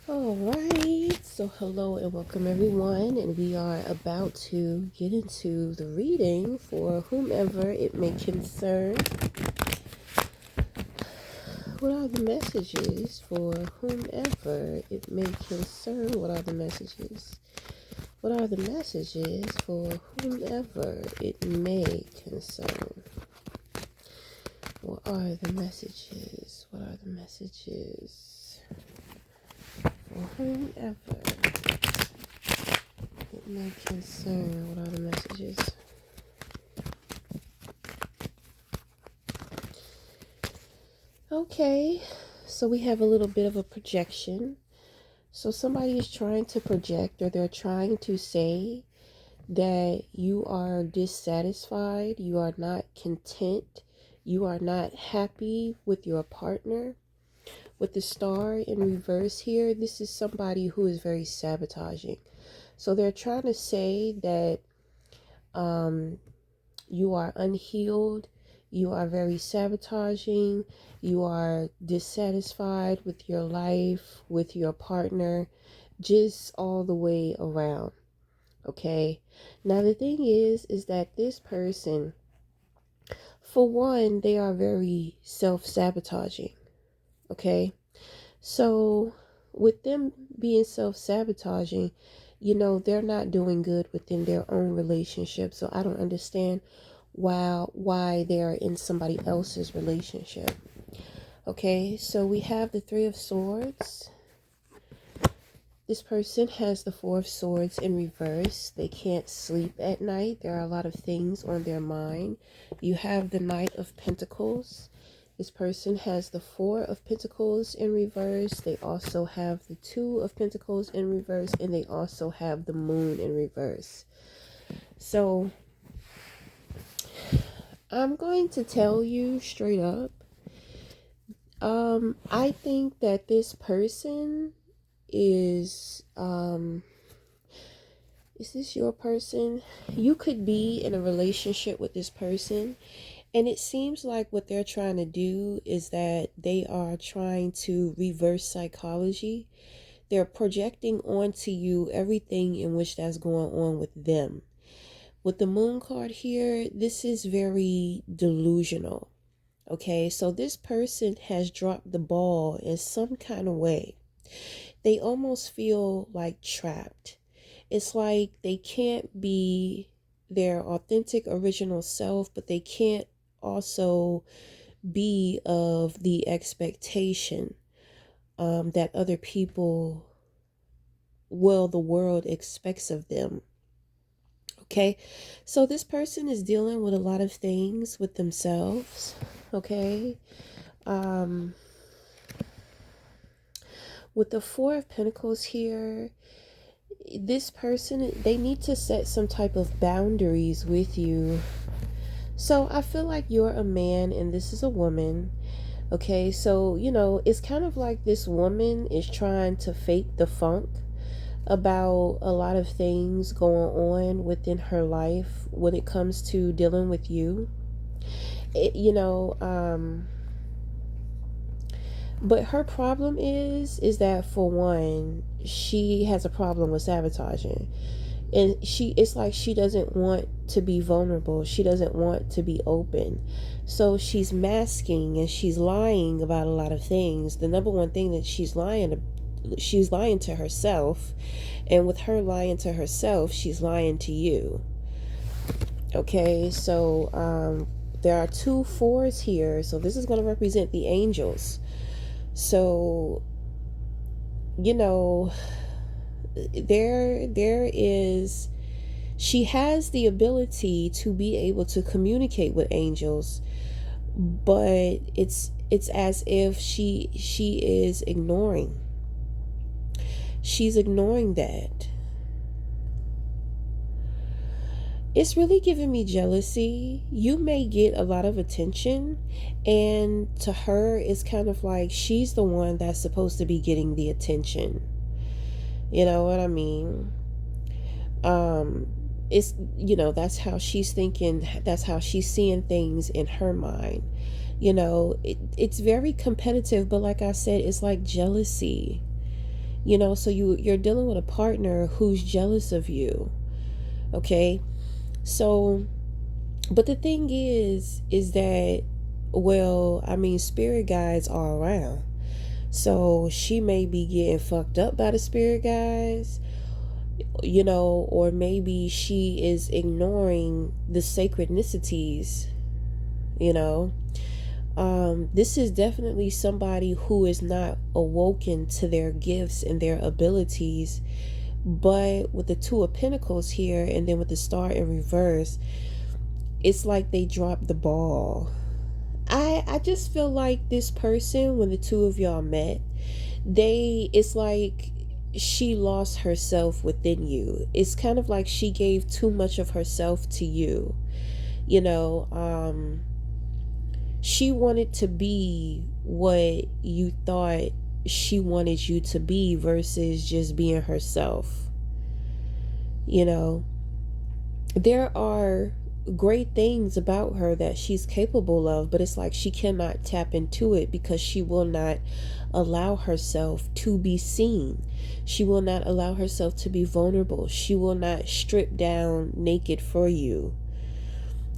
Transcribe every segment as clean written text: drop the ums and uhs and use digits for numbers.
All right, so hello and welcome everyone, and we are about to get into the reading for whomever it may concern. What are the messages for whomever it may concern? What are the messages? What are the messages for whomever it may concern? What are the messages? What are the messages for whomever it may concern? What are the messages? Okay, so we have a little bit of a projection. So somebody is trying to project, or they're trying to say that you are dissatisfied, you are not content, you are not happy with your partner. With the star in reverse here, this is somebody who is very sabotaging. So they're trying to say that you are unhealed, you are very sabotaging, you are dissatisfied with your life, with your partner, just all the way around. Okay, now the thing is that this person, for one, they are very self-sabotaging. Okay, so with them being self-sabotaging, they're not doing good within their own relationship. So I don't understand why they're in somebody else's relationship. Okay, so we have the Three of Swords. This person has the Four of Swords in reverse. They can't sleep at night. There are a lot of things on their mind. You have the Knight of Pentacles. This person has the Four of Pentacles in reverse. They also have the Two of Pentacles in reverse, and they also have the Moon in reverse. So I'm going to tell you straight up. I think that this person is this your person? You could be in a relationship with this person, and it seems like what they're trying to do is that they are trying to reverse psychology. They're projecting onto you everything in which that's going on with them. With the Moon card here, this is very delusional. Okay, so this person has dropped the ball in some kind of way. They almost feel like trapped. It's like they can't be their authentic original self, but they can't also be of the expectation that other people, well, the world expects of them. Okay, so this person is dealing with a lot of things with themselves. Okay, with the Four of Pentacles here, this person, they need to set some type of boundaries with you. So I feel like you're a man and this is a woman. Okay, so it's kind of like this woman is trying to fake the funk about a lot of things going on within her life when it comes to dealing with you. it, you know um but her problem is that, for one, she has a problem with sabotaging, and it's like she doesn't want to be vulnerable, she doesn't want to be open, so she's masking and she's lying about a lot of things. The number one thing that she's lying to herself, and with her lying to herself, she's lying to you. Okay, so there are two fours here, so this is going to represent the angels. So there is, she has the ability to be able to communicate with angels, but it's as if she is ignoring. She's ignoring that. It's really giving me jealousy. You may get a lot of attention, and to her, it's kind of like she's the one that's supposed to be getting the attention. You know what I mean? It's, that's how she's thinking, that's how she's seeing things in her mind. It's very competitive, but like I said, it's like jealousy. So you're dealing with a partner who's jealous of you. Okay? So, but the thing is that, well, I mean, spirit guides are around. So she may be getting fucked up by the spirit guides, or maybe she is ignoring the sacrednicities, you know. This is definitely somebody who is not awoken to their gifts and their abilities. But with the Two of Pentacles here and then with the Star in reverse, it's like they dropped the ball. I just feel like this person, when the two of y'all met, it's like she lost herself within you. It's kind of like she gave too much of herself to you. You know, she wanted to be what you thought she wanted you to be versus just being herself. You know, there are great things about her that she's capable of, but it's like she cannot tap into it because she will not allow herself to be seen. She will not allow herself to be vulnerable. She will not strip down naked for you.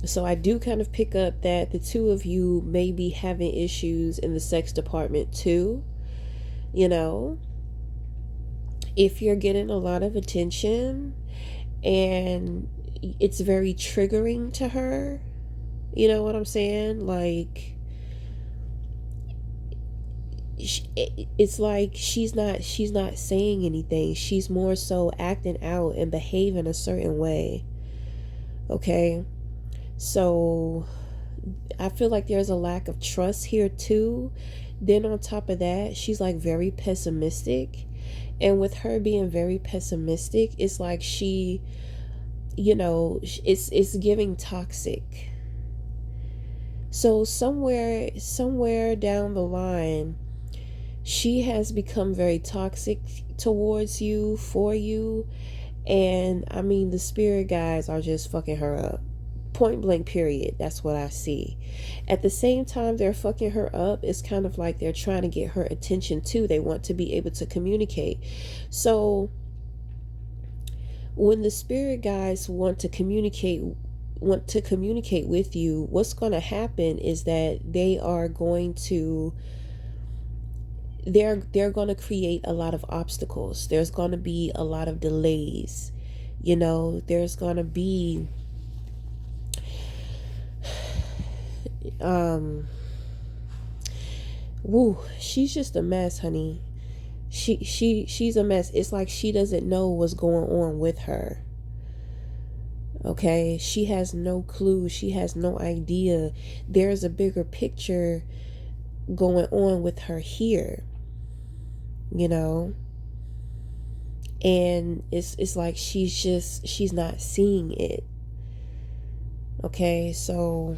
So I do kind of pick up that the two of you may be having issues in the sex department too. You know, if you're getting a lot of attention and it's very triggering to her, you know what I'm saying? Like, it's like she's not saying anything. She's more so acting out and behaving a certain way. Okay? So I feel like there's a lack of trust here too. Then on top of that, she's like very pessimistic. And with her being very pessimistic, it's like she, it's giving toxic. So somewhere down the line, she has become very toxic towards you, for you. And I mean, the spirit guides are just fucking her up. Point blank, period. That's what I see. At the same time they're fucking her up, it's kind of like they're trying to get her attention too. They want to be able to communicate. So when the spirit guides want to communicate with you, what's going to happen is that they're going to create a lot of obstacles. There's going to be a lot of delays. There's going to be she's just a mess, honey. She's a mess. It's like she doesn't know what's going on with her. Okay, she has no clue. She has no idea. There's a bigger picture going on with her here. And it's like she's not seeing it. Okay, so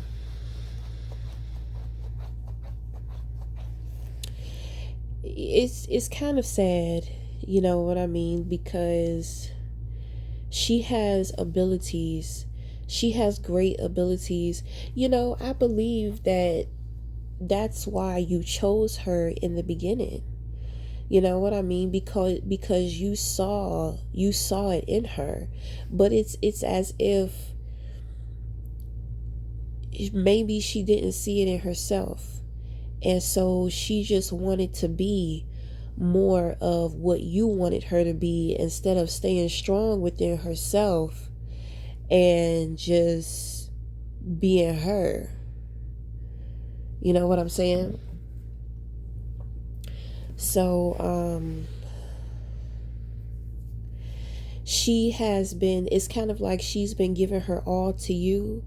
it's kind of sad, you know what I mean, because she has abilities. She has great abilities. I believe that's why you chose her in the beginning. You know what I mean? Because you saw it in her. But it's as if maybe she didn't see it in herself. And so she just wanted to be more of what you wanted her to be, instead of staying strong within herself and just being her. You know what I'm saying? So it's kind of like she's been giving her all to you.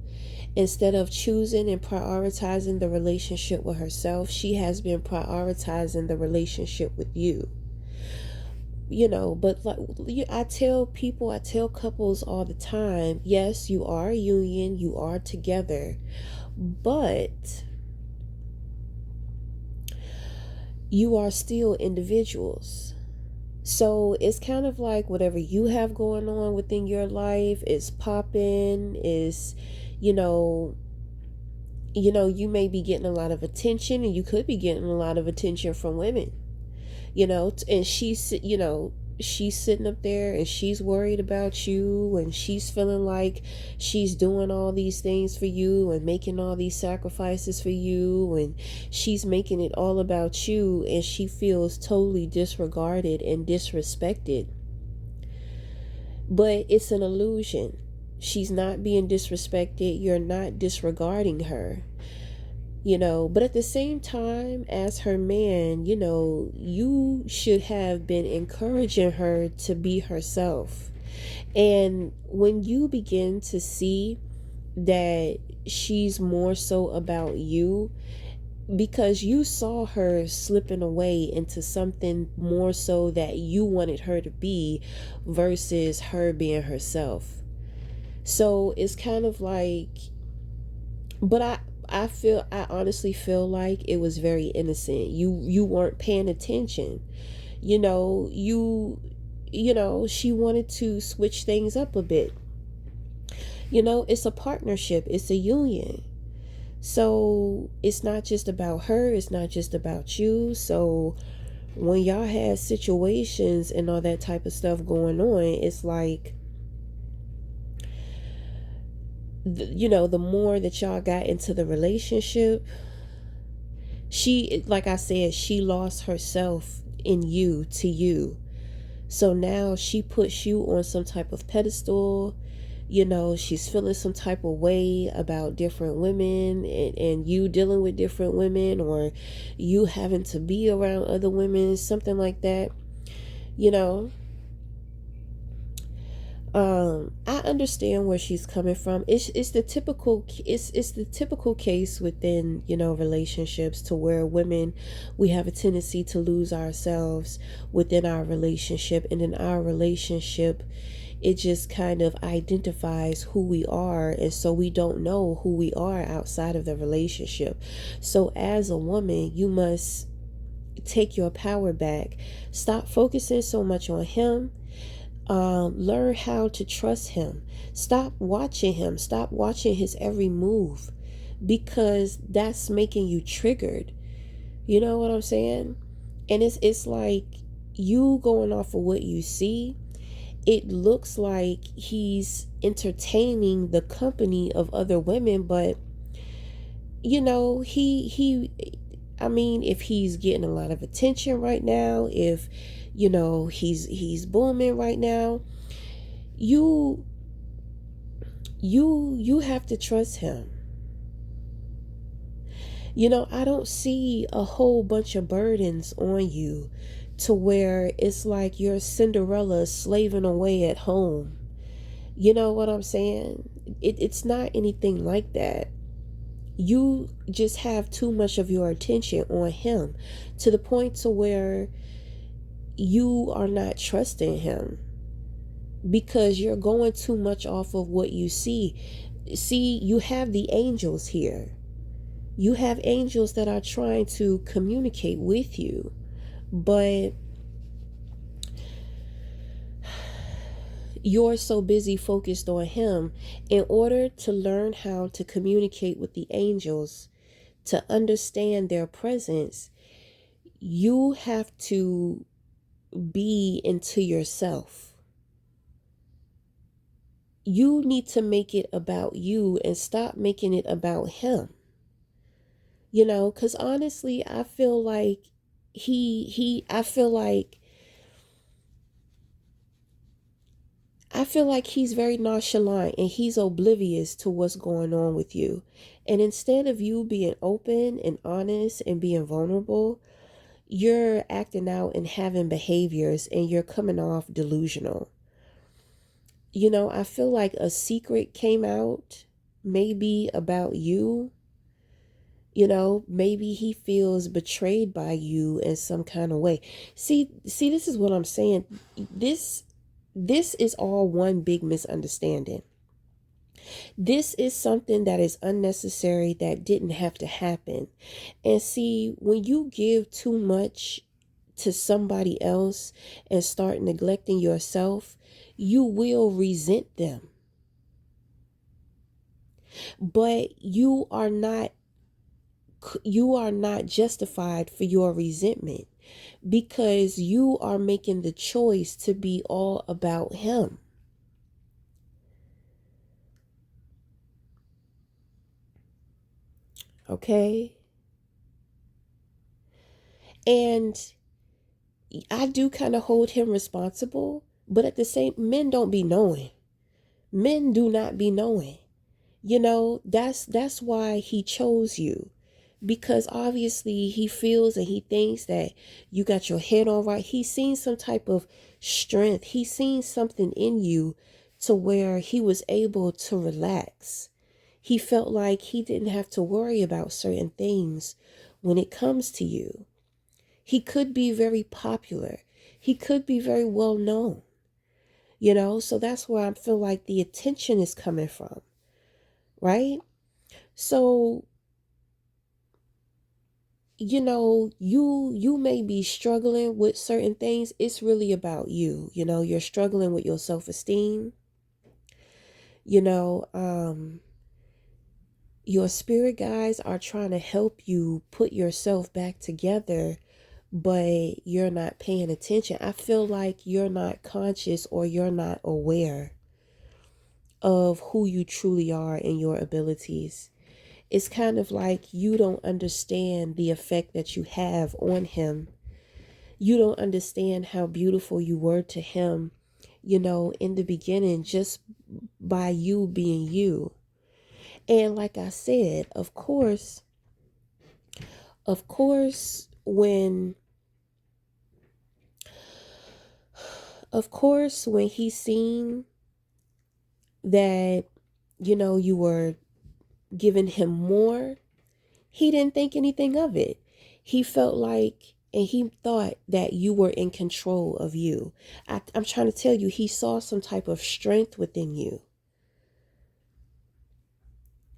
Instead of choosing and prioritizing the relationship with herself, she has been prioritizing the relationship with you. But like I tell couples all the time, yes, you are a union, you are together, but you are still individuals. So it's kind of like whatever you have going on within your life is popping, is, you may be getting a lot of attention, and you could be getting a lot of attention from women. and she's sitting up there and she's worried about you, and she's feeling like she's doing all these things for you and making all these sacrifices for you, and she's making it all about you, and she feels totally disregarded and disrespected. But it's an illusion. She's not being disrespected. You're not disregarding her. But at the same time, as her man, you should have been encouraging her to be herself. And when you begin to see that she's more so about you, because you saw her slipping away into something more so that you wanted her to be versus her being herself. So it's kind of like, but I honestly feel like it was very innocent. You weren't paying attention. You know, she wanted to switch things up a bit. It's a partnership, it's a union. So it's not just about her, it's not just about you. So when y'all had situations and all that type of stuff going on, it's like, the more that y'all got into the relationship, like I said, she lost herself in you to you. So now she puts you on some type of pedestal. She's feeling some type of way about different women, and you dealing with different women, or you having to be around other women, something like that. you know I understand where she's coming from. It's the typical, it's the typical case within, relationships, to where women, we have a tendency to lose ourselves within our relationship, and in our relationship it just kind of identifies who we are, and so we don't know who we are outside of the relationship. So as a woman, you must take your power back. Stop focusing so much on him. Learn how to trust him. Stop watching him. Stop watching his every move, because that's making you triggered. You know what I'm saying? And it's like, you going off of what you see, it looks like he's entertaining the company of other women, but he I mean, if he's getting a lot of attention right now, if he's booming right now, you you have to trust him. I don't see a whole bunch of burdens on you to where it's like you're Cinderella slaving away at home. You know what I'm saying? It's not anything like that. You just have too much of your attention on him, to the point to where you are not trusting him, because you're going too much off of what you see. See, you have the angels here. You have angels that are trying to communicate with you, but you're so busy focused on him. In order to learn how to communicate with the angels, to understand their presence, you have to be into yourself. You need to make it about you and stop making it about him. Because honestly, I feel like I feel like he's very nonchalant and he's oblivious to what's going on with you. And instead of you being open and honest and being vulnerable, you're acting out and having behaviors, and you're coming off delusional. I feel like a secret came out, maybe about you. Maybe he feels betrayed by you in some kind of way. See, this is what I'm saying. This is all one big misunderstanding. This is something that is unnecessary, that didn't have to happen. And see, when you give too much to somebody else and start neglecting yourself, you will resent them. But you are not justified for your resentment. because you are making the choice to be all about him. Okay? And I do kind of hold him responsible, but at the same, men don't be knowing. Men do not be knowing. That's why he chose you. Because obviously he feels and he thinks that you got your head on right. He's seen some type of strength. He's seen something in you to where he was able to relax. He felt like he didn't have to worry about certain things when it comes to you. He could be very popular. He could be very well known, so that's where I feel like the attention is coming from, right? So, you may be struggling with certain things. It's really about you. You're struggling with your self-esteem. You know, your spirit guides are trying to help you put yourself back together, but you're not paying attention. I feel like you're not conscious or you're not aware of who you truly are and your abilities. It's kind of like you don't understand the effect that you have on him. You don't understand how beautiful you were to him, in the beginning, just by you being you. And like I said, when he seen that, you were giving him more, he didn't think anything of it. He felt like, and he thought that you were in control of you. I'm trying to tell you, he saw some type of strength within you.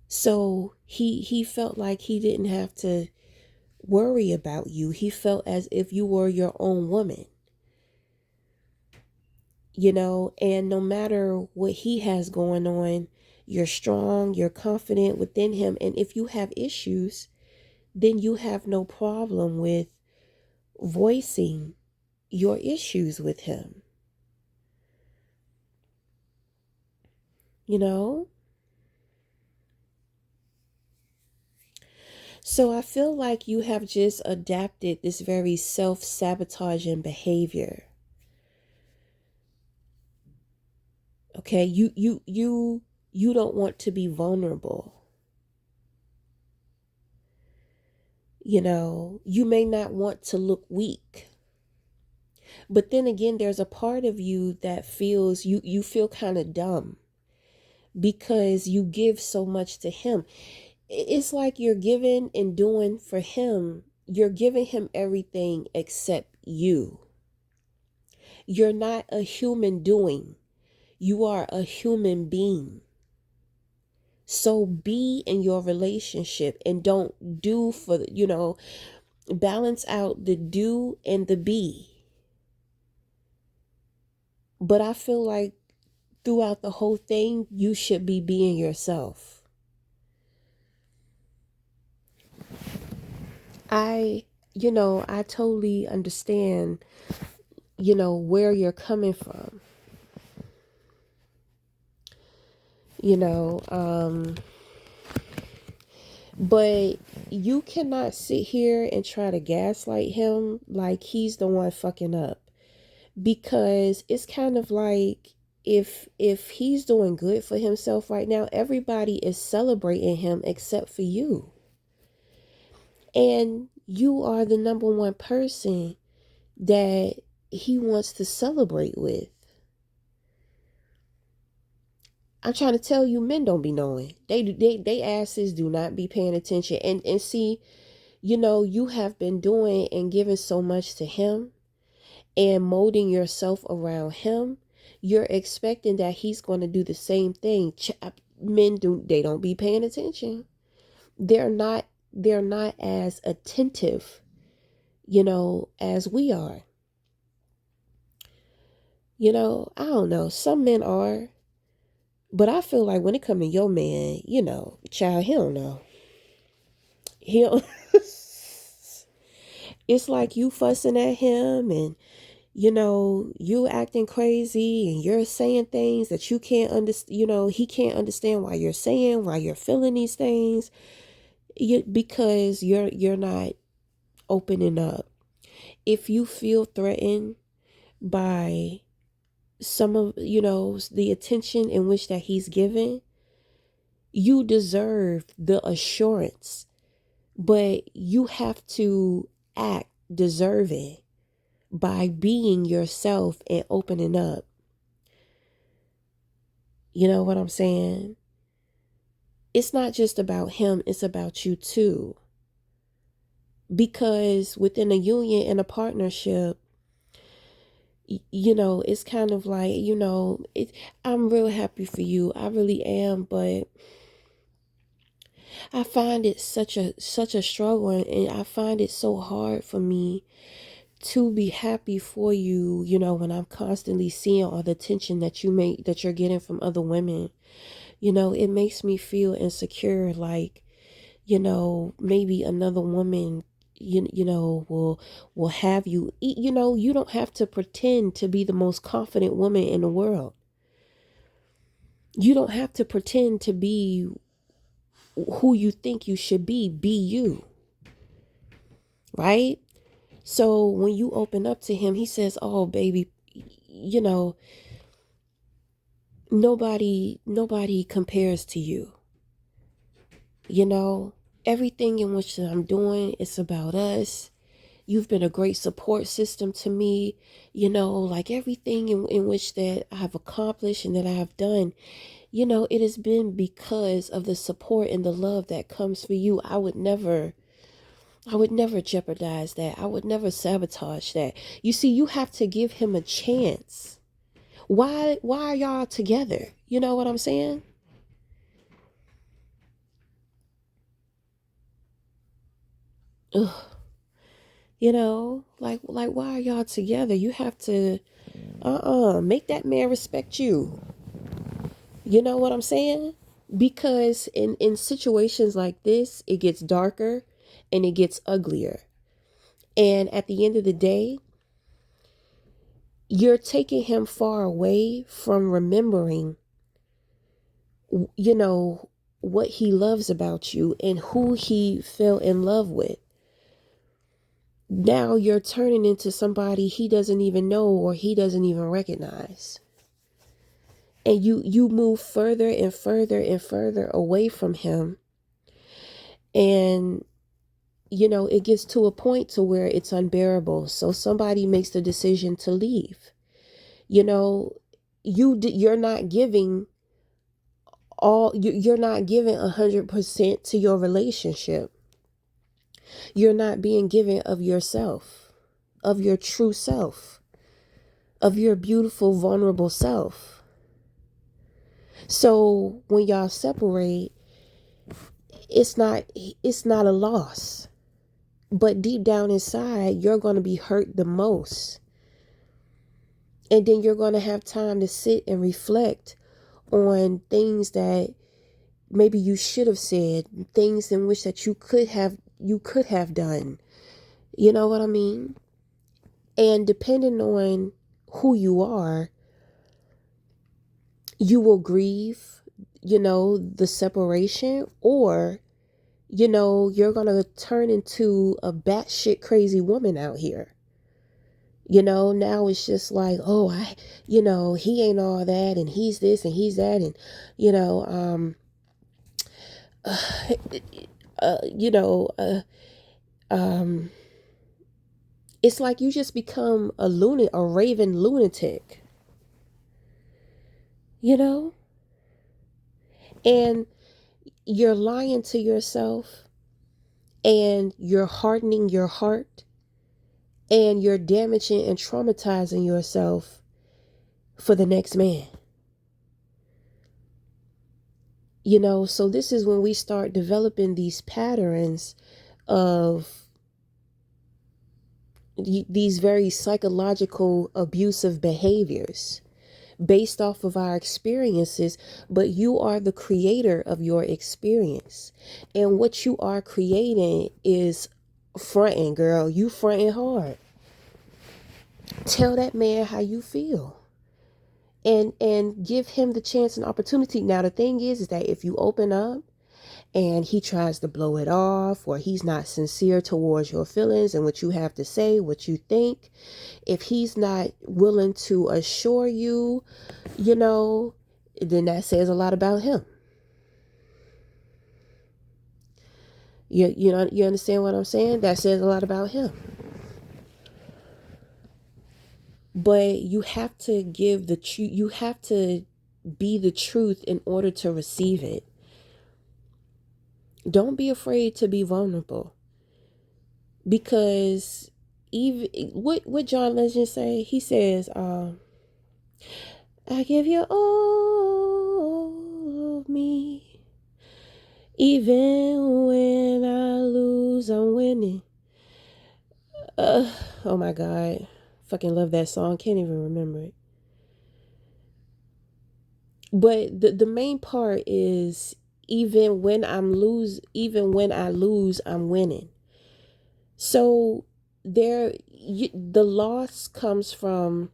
So he felt like he didn't have to worry about you. He felt as if you were your own woman. And no matter what he has going on, you're strong, you're confident within him. And if you have issues, then you have no problem with voicing your issues with him. So I feel like you have just adapted this very self-sabotaging behavior. Okay, you don't want to be vulnerable. You may not want to look weak. But then again, there's a part of you that feels you feel kind of dumb because you give so much to him. It's like you're giving and doing for him. You're giving him everything except you. You're not a human doing. You are a human being. So be in your relationship and don't do for, balance out the do and the be. But I feel like throughout the whole thing, you should be being yourself. I totally understand, where you're coming from. But you cannot sit here and try to gaslight him like he's the one fucking up, because it's kind of like if he's doing good for himself right now, everybody is celebrating him except for you. And you are the number one person that he wants to celebrate with. I'm trying to tell you, men don't be knowing. They asses do not be paying attention. And see, you have been doing and giving so much to him and molding yourself around him. You're expecting that he's going to do the same thing. Men don't be paying attention. They're not as attentive, as we are. I don't know. Some men are. But I feel like when it comes to your man, child, he don't know. He don't, It's like you fussing at him and, you acting crazy and you're saying things that you can't understand, he can't understand why you're saying, why you're feeling these things. Because you're not opening up. If you feel threatened by some of, the attention in which that he's given, you deserve the assurance, but you have to act deserving by being yourself and opening up. You know what I'm saying? It's not just about him, it's about you too. Because within a union and a partnership, it's kind of like, I'm real happy for you. I really am, but I find it such a struggle, and I find it so hard for me to be happy for you, when I'm constantly seeing all the attention that you're getting from other women. It makes me feel insecure, like, maybe another woman will have you. You don't have to pretend to be the most confident woman in the world. You don't have to pretend to be who you think you should be you, right? So when you open up to him, he says, oh baby, nobody compares to you. Everything in which I'm doing, it's about us. You've been a great support system to me. Like everything in which that I have accomplished and that I have done, it has been because of the support and the love that comes for you. I would never jeopardize that. I would never sabotage that. You see, you have to give him a chance. Why are y'all together? You know what I'm saying? Ugh. Like why are y'all together? You have to make that man respect you. You know what I'm saying? Because in situations like this, it gets darker and it gets uglier. And at the end of the day, you're taking him far away from remembering, what he loves about you and who he fell in love with. Now you're turning into somebody he doesn't even know or he doesn't even recognize. And you move further and further and further away from him. And it gets to a point to where it's unbearable. So somebody makes the decision to leave. You're not giving you're not giving 100% to your relationship. You're not being given of yourself, of your true self, of your beautiful, vulnerable self. So when y'all separate, it's not a loss. But deep down inside, you're going to be hurt the most. And then you're going to have time to sit and reflect on things that maybe you should have said, things in which that you could have done. You know what I mean? And depending on who you are, you will grieve, the separation, or, you're going to turn into a batshit crazy woman out here. Now it's just like, oh, he ain't all that and he's this and he's that. And, you know, it's like you just become a raving lunatic, and you're lying to yourself and you're hardening your heart and you're damaging and traumatizing yourself for the next man. So this is when we start developing these patterns of these very psychological abusive behaviors based off of our experiences, but you are the creator of your experience. And what you are creating is fronting, girl. You fronting hard. Tell that man how you feel. And give him the chance and opportunity. Now the thing is that if you open up and he tries to blow it off, or he's not sincere towards your feelings and what you have to say, what you think, if he's not willing to assure you, then that says a lot about him. You understand what I'm saying? That says a lot about him. But you have to give the truth. You have to be the truth in order to receive it. Don't be afraid to be vulnerable, because even what John Legend say, he says, I give you all of me, even when I lose, I'm winning. Oh my God, fucking love that song. Can't even remember it. But the main part is, even when I lose, I'm winning. So the loss comes from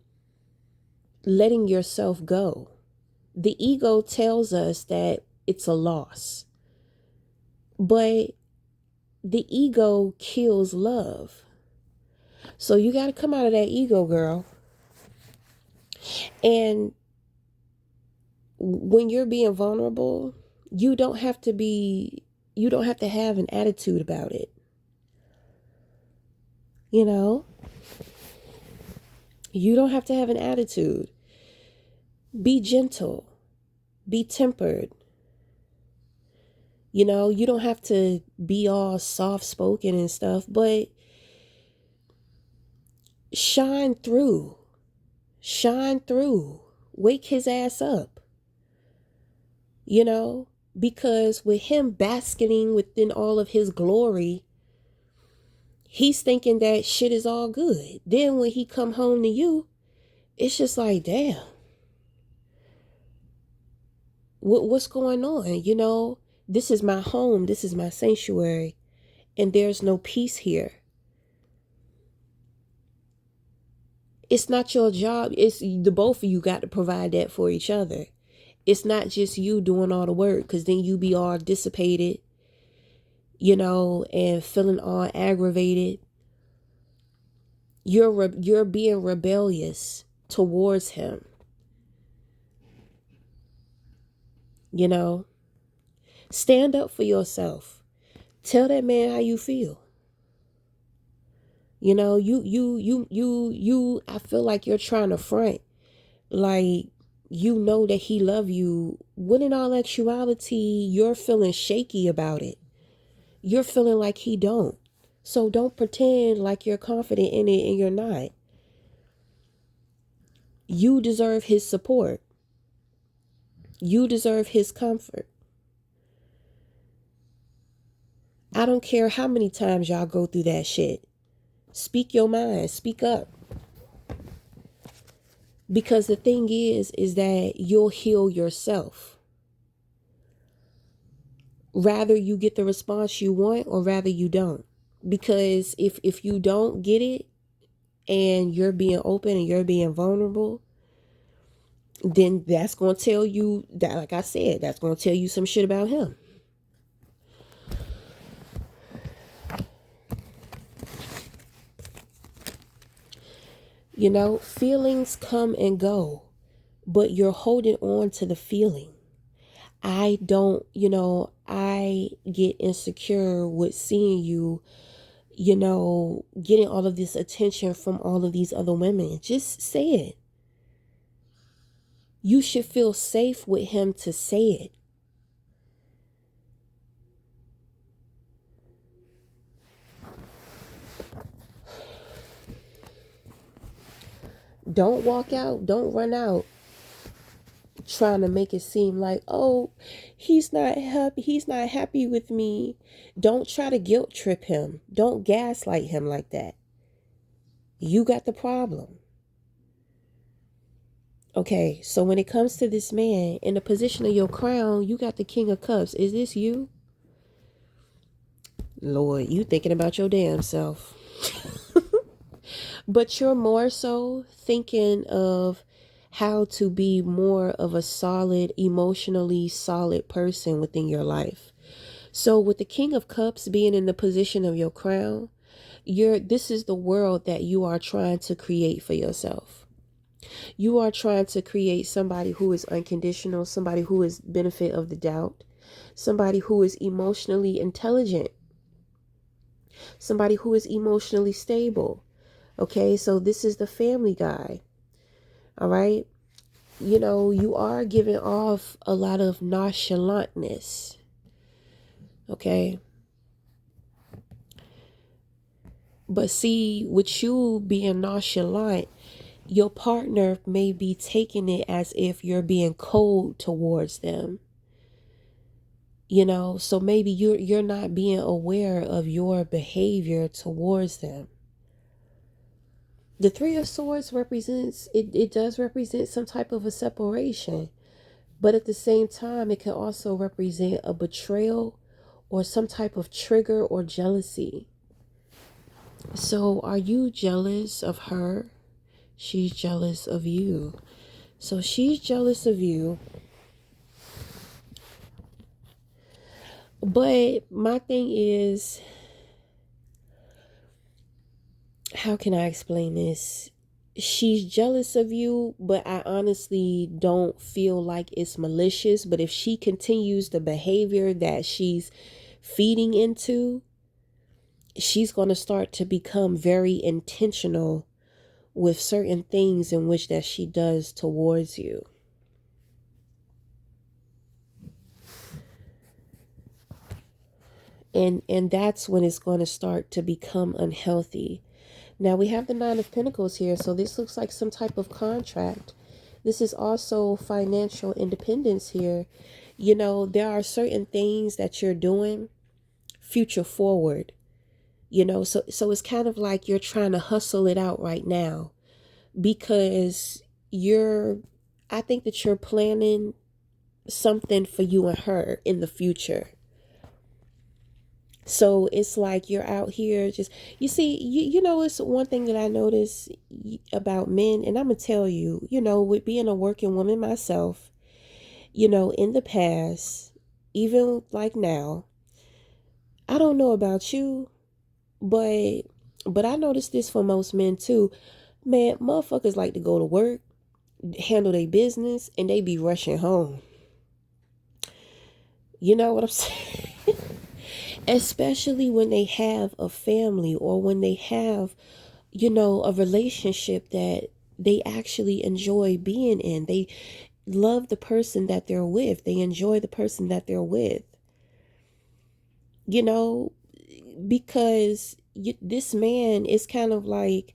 letting yourself go. The ego tells us that it's a loss, but the ego kills love. So you got to come out of that ego, girl. And when you're being vulnerable, you don't have to have an attitude about it. You don't have to have an attitude. Be gentle, be tempered. You don't have to be all soft spoken and stuff, but shine through. Wake his ass up. Because with him basking within all of his glory, he's thinking that shit is all good. Then when he come home to you, it's just like, damn, what's going on? This is my home, this is my sanctuary, and there's no peace here. It's not your job. It's the both of you got to provide that for each other. It's not just you doing all the work, because then you be all dissipated, and feeling all aggravated. You're being rebellious towards him. Stand up for yourself. Tell that man how you feel. I feel like you're trying to front, like, that he love you, when in all actuality, you're feeling shaky about it. You're feeling like he don't. So don't pretend like you're confident in it and you're not. You deserve his support. You deserve his comfort. I don't care how many times y'all go through that shit. Speak your mind. Speak up. Because the thing is that you'll heal yourself. Rather you get the response you want, or rather you don't. Because if you don't get it and you're being open and you're being vulnerable, then that's going to tell you that, like I said, that's going to tell you some shit about him. Feelings come and go, but you're holding on to the feeling. I get insecure with seeing you, getting all of this attention from all of these other women. Just say it. You should feel safe with him to say it. Don't walk out. Don't run out trying to make it seem like, oh, he's not happy with me. Don't try to guilt trip him. Don't gaslight him like that. You got the problem. Okay, so when it comes to this man, in the position of your crown, you got the King of Cups. Is this you? Lord, you thinking about your damn self. But you're more so thinking of how to be more of a solid, emotionally solid person within your life. So with the King of Cups being in the position of your crown, this is the world that you are trying to create for yourself. You are trying to create somebody who is unconditional, somebody who is benefit of the doubt, somebody who is emotionally intelligent, somebody who is emotionally stable. Okay, so this is the family guy. All right. You are giving off a lot of nonchalantness. Okay. But see, with you being nonchalant, your partner may be taking it as if you're being cold towards them. So maybe you're not being aware of your behavior towards them. The Three of Swords it does represent some type of a separation, but at the same time it can also represent a betrayal or some type of trigger or jealousy. So are you jealous of her? She's jealous of you. So she's jealous of you. But my thing is, how can I explain this? She's jealous of you, but I honestly don't feel like it's malicious. But if she continues the behavior that she's feeding into, she's going to start to become very intentional with certain things in which that she does towards you. And that's when it's going to start to become unhealthy. Now we have the Nine of Pentacles here, so this looks like some type of contract. This is also financial independence here. There are certain things that you're doing future forward. So it's kind of like you're trying to hustle it out right now, because I think that you're planning something for you and her in the future. So it's like you're out here just, you see, it's one thing that I notice about men, and I'm going to tell you, with being a working woman myself, in the past, even like now, I don't know about you, but I noticed this for most men too. Man, motherfuckers like to go to work, handle their business, and they be rushing home. You know what I'm saying? Especially when they have a family, or when they have, a relationship that they actually enjoy being in. They love the person that they're with. They enjoy the person that they're with. Because this man is kind of like,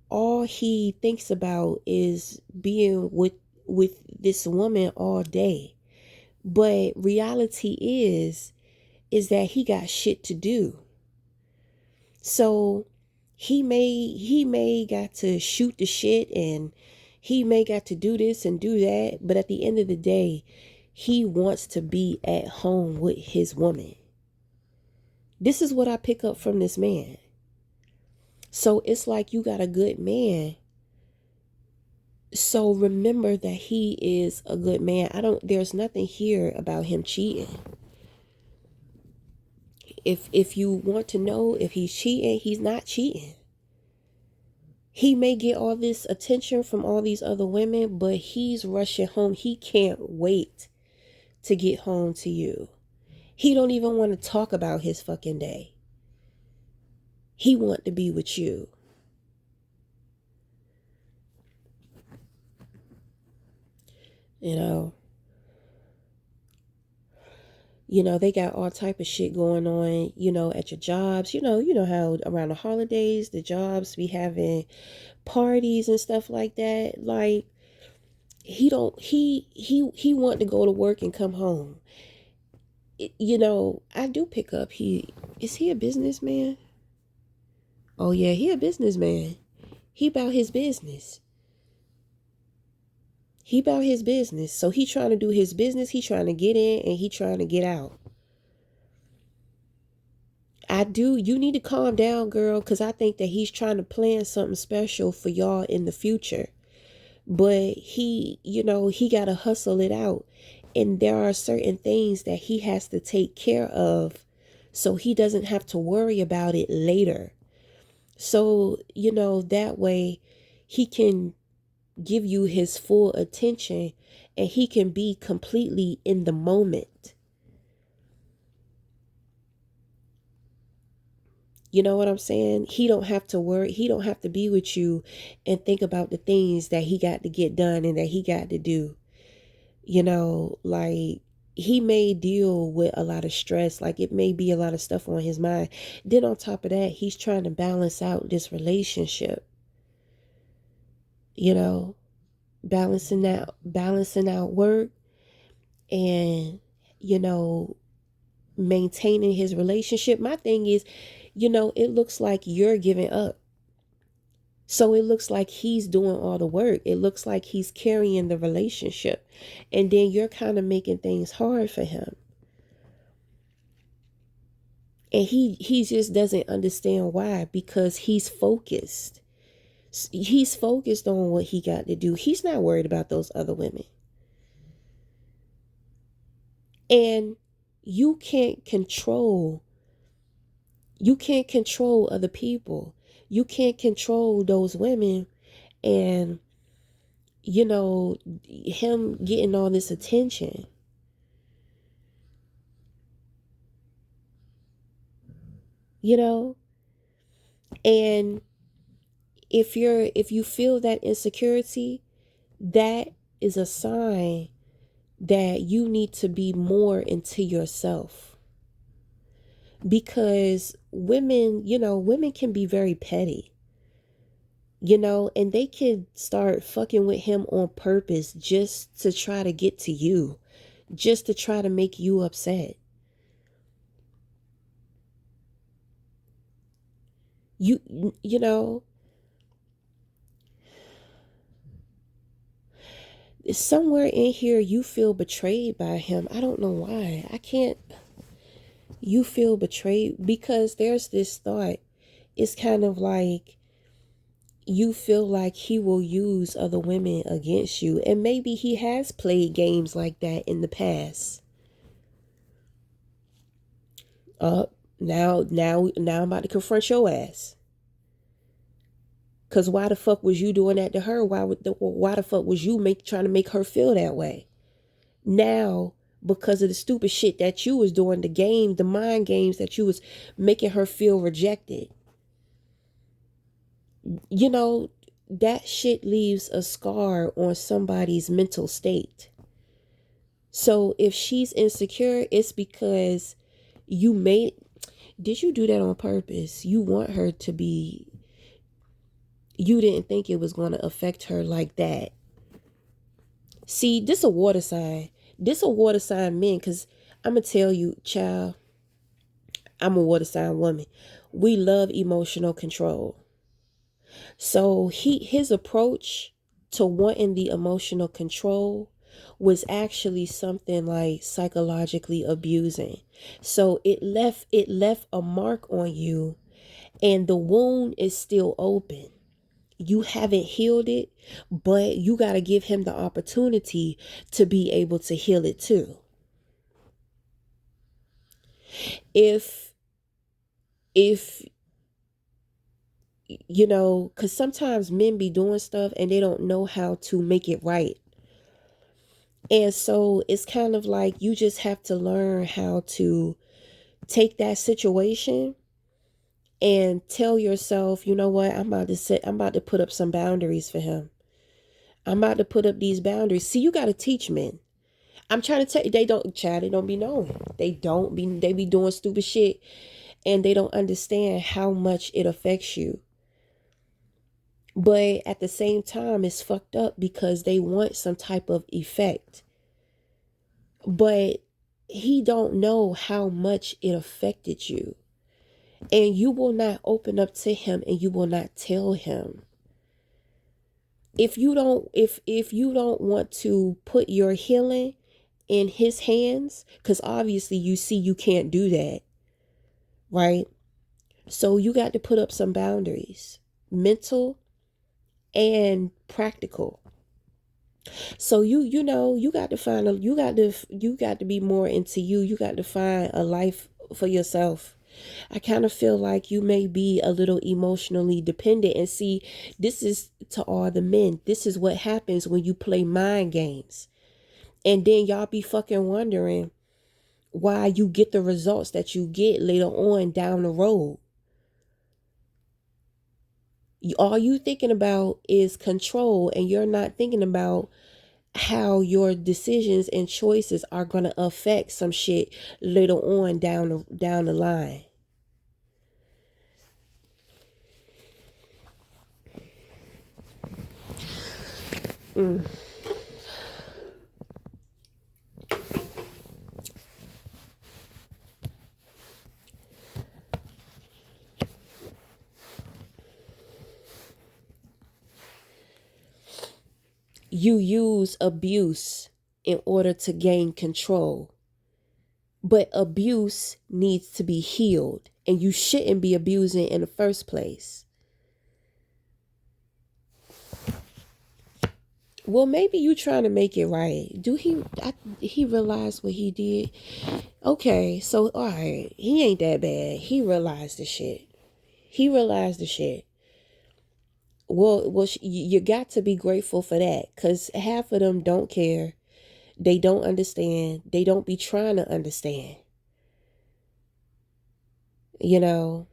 all he thinks about is being with this woman all day. But reality is that he got shit to do. So he may got to shoot the shit, and he may got to do this and do that, but at the end of the day, he wants to be at home with his woman. This is what I pick up from this man. So it's like you got a good man. So remember that he is a good man. There's nothing here about him cheating. If you want to know if he's cheating, he's not cheating. He may get all this attention from all these other women, but he's rushing home. He can't wait to get home to you. He don't even want to talk about his fucking day. He want to be with you. They got all type of shit going on, at your jobs. You know how around the holidays, the jobs be having parties and stuff like that. Like, he want to go to work and come home. I do pick up, is he a businessman? Oh yeah, he a businessman. He about his business. So he trying to do his business. He trying to get in and he trying to get out. You need to calm down, girl, because I think that he's trying to plan something special for y'all in the future. But he got to hustle it out. And there are certain things that he has to take care of so he doesn't have to worry about it later. So, that way he can give you his full attention and he can be completely in the moment. You know what I'm saying? He don't have to worry. He don't have to be with you and think about the things that he got to get done and that he got to do. Like he may deal with a lot of stress. Like it may be a lot of stuff on his mind. Then on top of that, he's trying to balance out this relationship. Balancing out work and, maintaining his relationship. My thing is, it looks like you're giving up. So it looks like he's doing all the work. It looks like he's carrying the relationship. And then you're kind of making things hard for him. And he just doesn't understand why, because he's focused. He's focused on what he got to do. He's not worried about those other women. And you can't control other people. You can't control those women. And him getting all this attention. And if you feel that insecurity, that is a sign that you need to be more into yourself. Because women can be very petty. And they can start fucking with him on purpose just to try to get to you, just to try to make you upset. You know, somewhere in here you feel betrayed by him. I don't know why. You feel betrayed because there's this thought. It's kind of like you feel like he will use other women against you. And maybe he has played games like that in the past. Now I'm about to confront your ass. Cause why the fuck was you doing that to her? Why the fuck was you trying to make her feel that way? Now, because of the stupid shit that you was doing, the mind games that you was making her feel rejected. That shit leaves a scar on somebody's mental state. So if she's insecure, it's because did you do that on purpose? You want her to be, you didn't think it was going to affect her like that. See, this a water sign. This a water sign man, because I'm going to tell you, child, I'm a water sign woman. We love emotional control. So his approach to wanting the emotional control was actually something like psychologically abusing. So it left a mark on you, and the wound is still open. You haven't healed it, but you got to give him the opportunity to be able to heal it too. If because sometimes men be doing stuff and they don't know how to make it right. And so it's kind of like you just have to learn how to take that situation and tell yourself, you know what, I'm about to put up some boundaries for him. I'm about to put up these boundaries. See, you got to teach men. I'm trying to tell you, they don't be knowing. They be doing stupid shit and they don't understand how much it affects you. But at the same time, it's fucked up because they want some type of effect. But he don't know how much it affected you. And you will not open up to him and you will not tell him. If you don't want to put your healing in his hands, because obviously you see you can't do that, right? So you got to put up some boundaries, mental and practical. So you got to find you got to be more into you. You got to find a life for yourself. I kind of feel like you may be a little emotionally dependent. And see, this is to all the men. This is what happens when you play mind games. And then y'all be fucking wondering why you get the results that you get later on down the road. All you thinking about is control, and you're not thinking about how your decisions and choices are going to affect some shit later on down the line. Mm. You use abuse in order to gain control, but abuse needs to be healed, and you shouldn't be abusing in the first place. Well, maybe you trying to make it right. He realized what he did? Okay, so all right, he ain't that bad. He realized the shit. He realized the shit. Well, you got to be grateful for that, because half of them don't care. They don't understand. They don't be trying to understand. You know.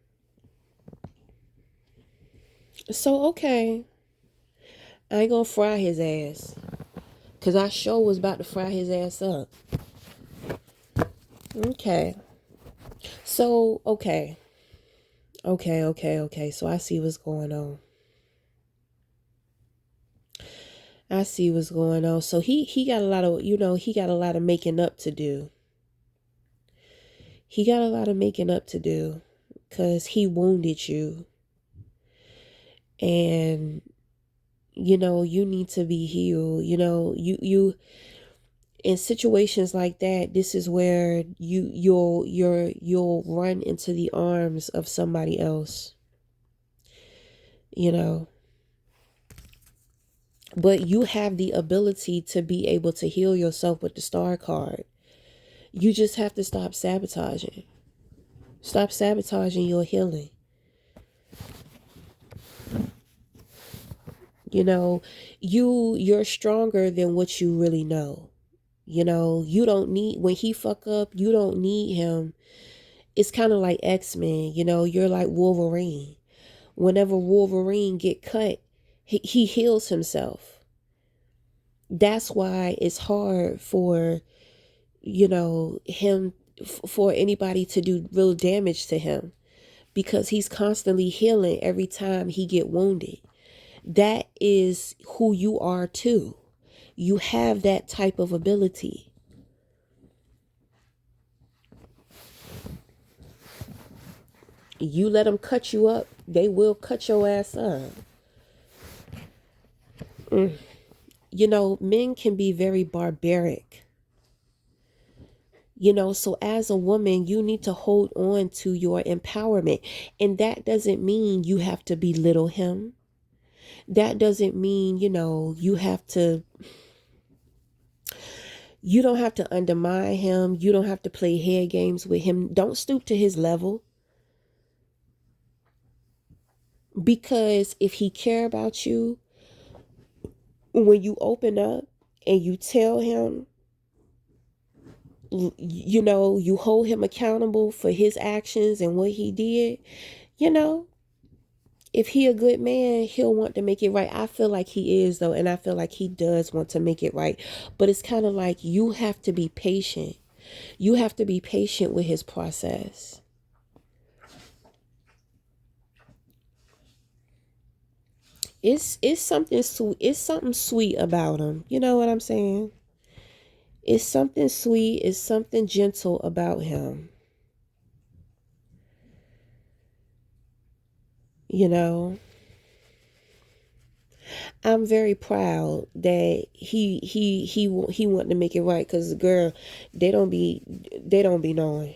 So okay, I ain't gonna fry his ass, because I sure was about to fry his ass up. Okay. So okay. So I see what's going on. I see what's going on. So he got a lot of, he got a lot of making up to do. He got a lot of making up to do, because he wounded you. And you need to be healed. You in situations like that, this is where you'll run into the arms of somebody else. You know, but you have the ability to be able to heal yourself with the star card. You just have to stop sabotaging. Stop sabotaging your healing. You know, you're stronger than what you really know. You don't need, when he fuck up, you don't need him. It's kind of like X-Men, you're like Wolverine. Whenever Wolverine get cut, he heals himself. That's why it's hard for, him, for anybody to do real damage to him, because he's constantly healing every time he get wounded. That is who you are too. You have that type of ability. You let them cut you up, they will cut your ass up. Men can be very barbaric. So as a woman, you need to hold on to your empowerment. And that doesn't mean you have to belittle him. That doesn't mean, you don't have to undermine him. You don't have to play head games with him. Don't stoop to his level. Because if he care about you, when you open up and you tell him, you hold him accountable for his actions and what he did, you know, if he a good man, he'll want to make it right. I feel like he is, though, and I feel like he does want to make it right. But it's kind of like you have to be patient. You have to be patient with his process. It's something sweet. It's something sweet about him. You know what I'm saying? It's something sweet. It's something gentle about him. You know, I'm very proud that he wanted to make it right, because girl, they don't be knowing.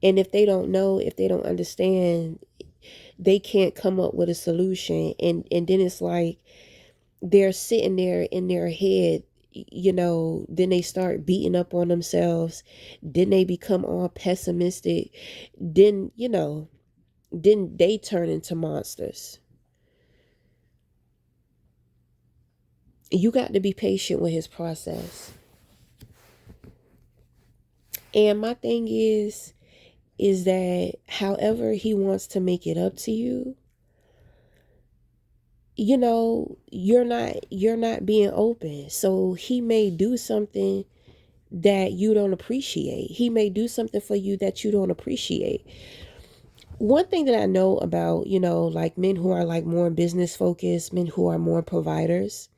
And if they don't know, if they don't understand, they can't come up with a solution. And then it's like they're sitting there in their head, then they start beating up on themselves. Then they become all pessimistic. Then, then they turn into monsters. You got to be patient with his process. And my thing is that however he wants to make it up to you, you're not being open. So he may do something that you don't appreciate. He may do something for you that you don't appreciate. One thing that I know about, like men who are like more business focused, men who are more providers,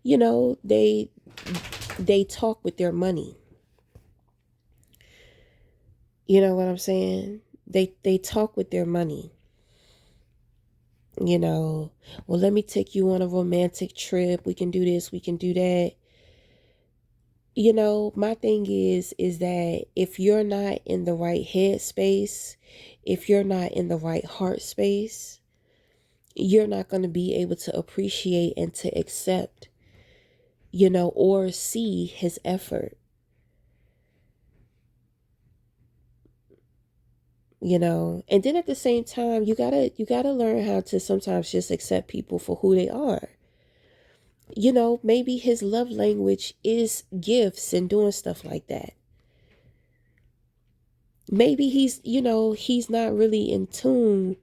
they talk with their money. You know what I'm saying? They talk with their money. Well, let me take you on a romantic trip. We can do this, we can do that. My thing is that if you're not in the right head space, if you're not in the right heart space, you're not going to be able to appreciate and to accept, or see his effort. And then at the same time, you gotta learn how to sometimes just accept people for who they are. Maybe his love language is gifts and doing stuff like that. Maybe he's not really in tune,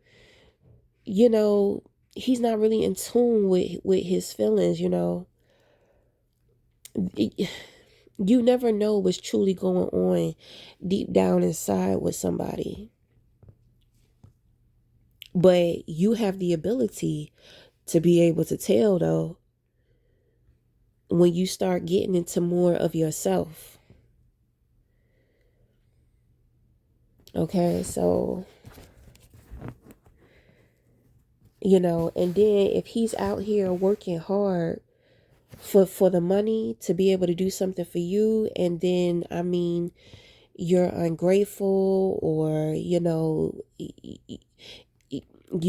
you know, he's not really in tune with his feelings. You never know what's truly going on deep down inside with somebody. But you have the ability to be able to tell, though, when you start getting into more of yourself. Okay, so, and then if he's out here working hard for the money to be able to do something for you, and then, I mean, you're ungrateful, or, you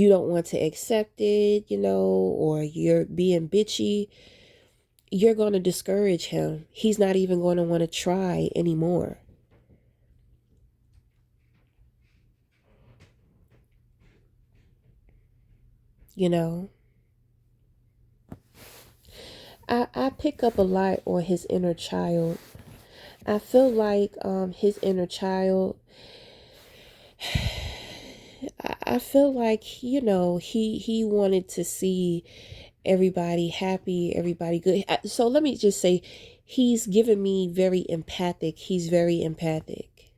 don't want to accept it, or you're being bitchy, you're going to discourage him. He's not even going to want to try anymore. I pick up a lot on his inner child. I feel like his inner child, I feel like, he wanted to see everybody happy, everybody good. So let me just say, he's given me very empathic. He's very empathic.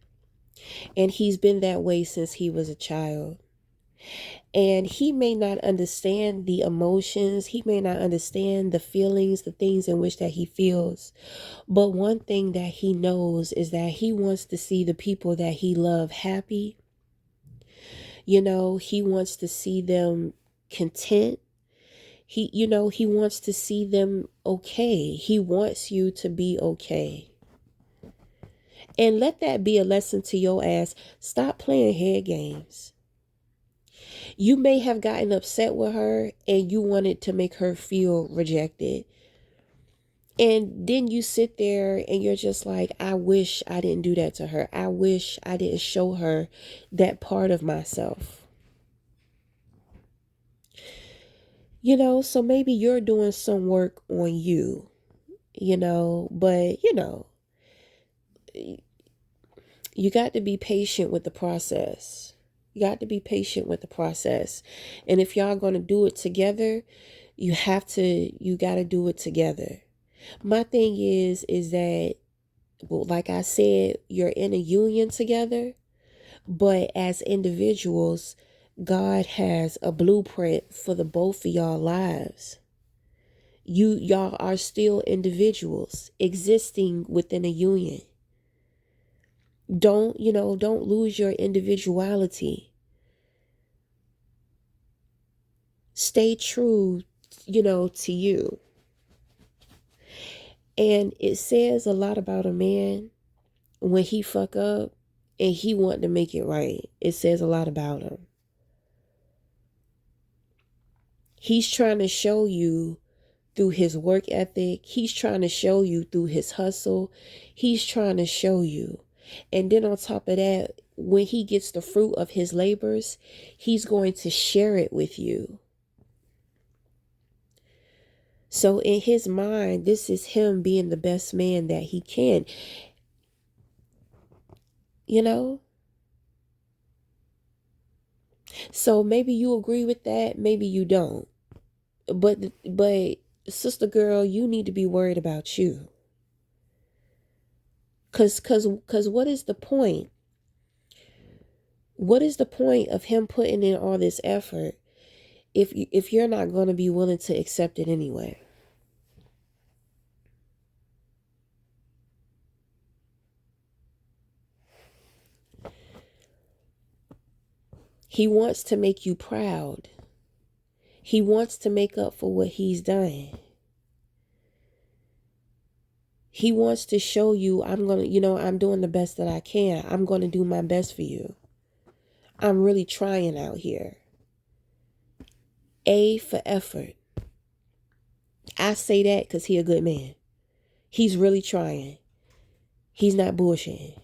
And he's been that way since he was a child. And he may not understand the emotions. He may not understand the feelings, the things in which that he feels. But one thing that he knows is that he wants to see the people that he loves happy. He wants to see them content. He wants to see them okay. He wants you to be okay. And let that be a lesson to your ass. Stop playing head games. You may have gotten upset with her and you wanted to make her feel rejected. And then you sit there and you're just like, I wish I didn't do that to her. I wish I didn't show her that part of myself. So maybe you're doing some work on you, but, you got to be patient with the process. You got to be patient with the process. And if y'all going to do it together, you got to do it together. My thing is that, well, like I said, you're in a union together, but as individuals, God has a blueprint for the both of y'all lives. Y'all are still individuals existing within a union. Don't lose your individuality. Stay true, to you. And it says a lot about a man when he fuck up and he wanted to make it right. It says a lot about him. He's trying to show you through his work ethic. He's trying to show you through his hustle. He's trying to show you. And then on top of that, when he gets the fruit of his labors, he's going to share it with you. So in his mind, this is him being the best man that he can. You know? So maybe you agree with that, maybe you don't. But sister girl, you need to be worried about you. Cause what is the point? What is the point of him putting in all this effort if you're not going to be willing to accept it anyway? He wants to make you proud. He wants to make up for what he's done. He wants to show you, I'm doing the best that I can. I'm going to do my best for you. I'm really trying out here. A for effort. I say that because he's a good man. He's really trying. He's not bullshitting.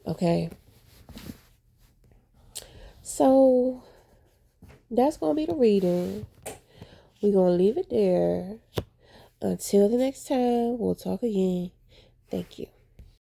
Okay? So, that's going to be the reading. We're going to leave it there. Until the next time, we'll talk again. Thank you.